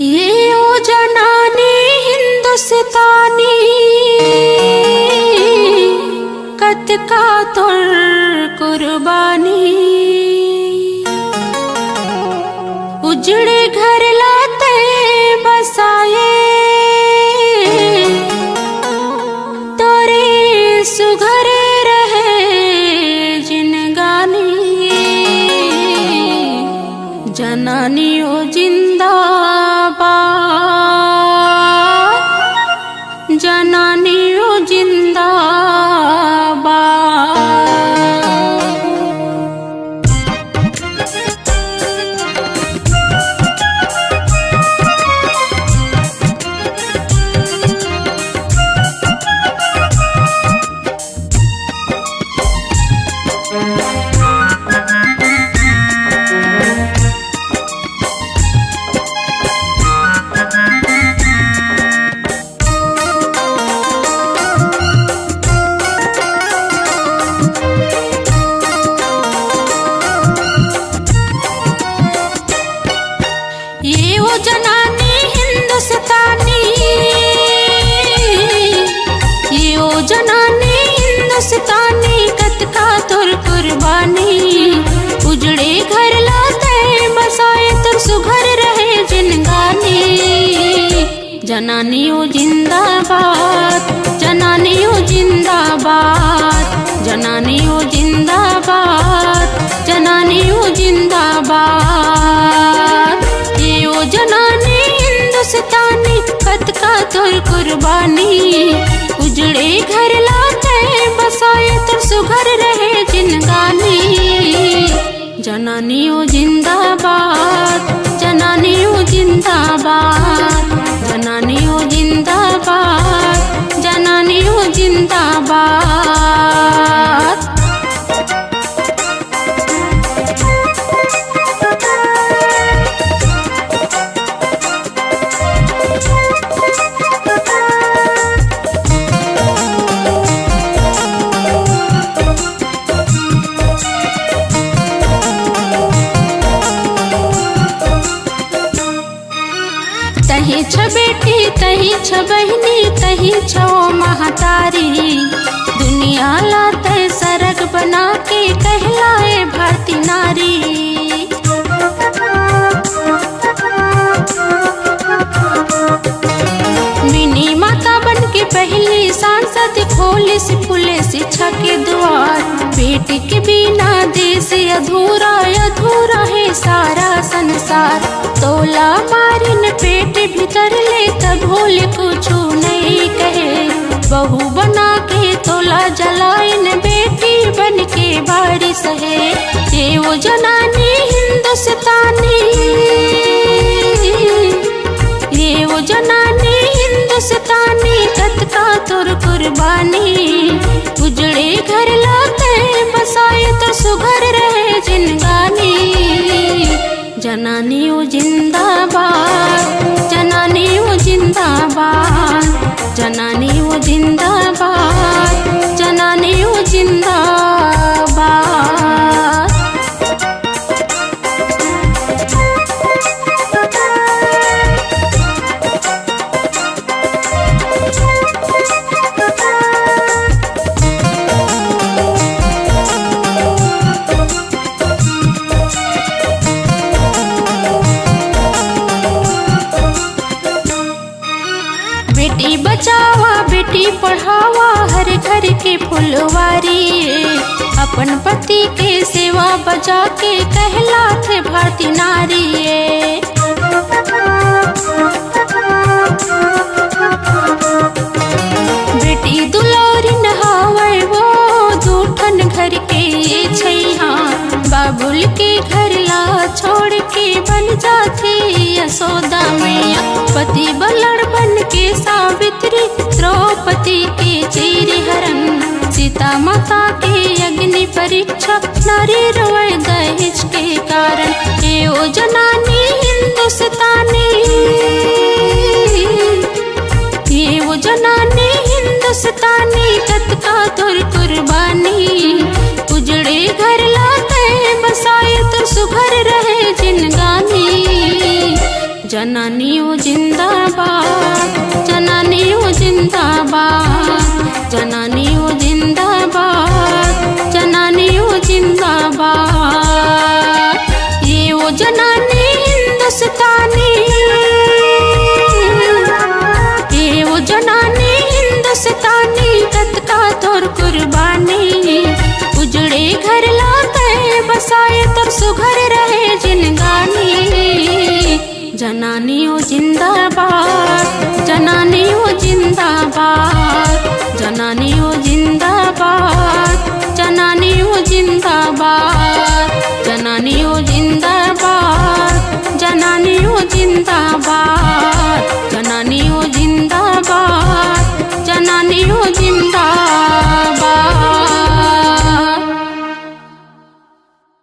ये ओ जनानी हिंदुस्तानी कत का तुर कुर्बानी। उजड़े घर लाते बसाए तोरे सुघर रहे जिनगानी। जनानी ओ जिंदाबाद, जनानी ओ ये वो जनानी हिंदुस्तानी, ये वो जनानी हिंदुस्तानी कत का तुर कुर्बानी। उजड़े घर लाते बसाए तुर सुघर रहे जिनगानी। जनानी ओ जिंदाबाद, जनानी ओ जिंदाबाद, जनानी ओ जिंदाबाद, जनानी ओ जिंदाबाद। जनानी हिंदुस्तानी कत का तुर कुर्बानी। उजड़े घर लाते बसाए तुर सुघर रहे जिनगानी। जनानी ओ जिंदाबाद, जनानी ओ जिंदाबाद, जनानी ओ जिंदाबाद, जनानी ओ जिंदाबाद। तही छ बेटी तही छ बहनी तही छो महतारी। दुनिया लाते सरग बना के कहलाए भारती नारी। मिनी माता बन के पहली सांसद खोले से फूले शिक्षा के द्वार। बेटी के बिना देश अधूरा अधूरा है सारा संसार। तोला मारिन पेट भीतर ले तब भोले कुछ नहीं कहे। बहू बना के तोला जलाइन बेटी बन के बारी सहे। ये वो जनानी हिंदुस्तानी, ये वो जनानी हिंदुस्तानी कत का तुर कुर्बानी। उजड़े घर लाते बसाए तो सुघर रहे जिनगानी। जनानी ओ जिंदाबाद, जनानी ओ जिंदाबाद, जनानी ओ जिंदाबाद, जनानी ओ जिंदाबाद। बेटी बचावा बेटी पढ़ावा हर घर के फुलवारी। अपन पति के सेवा बजा के कहलाते भारती नारी। बेटी दुलारी नहावे वो दूठन घर के छैया। बाबुल के घर ला छोड़ के बन जाती यशोदा मैया। पति बलड़ बन के सावित्री द्रौपदी के चीर हरण। सीता माता के अग्नि परीक्षा नारी रोए दहेज के कारण। ये ओ जनानी हिंदुस्तानी, ये वो जनानी हिंदुस्तानी कत का तुर कुर्बानी। उजड़े घर लाते बसाए तो सुघर रहे जिनगानी। जननियो जिंदाबाद, जननियो जिंदाबाद, जननियो जिंदाबाद, जननियो जिंदाबाद। ये वो जनानी हिंदुस्तानी, ये वो जनानी हिंदुस्तानी, कतका तोर कुर्बानी। उजड़े घर लाके बसाए तोर सुघर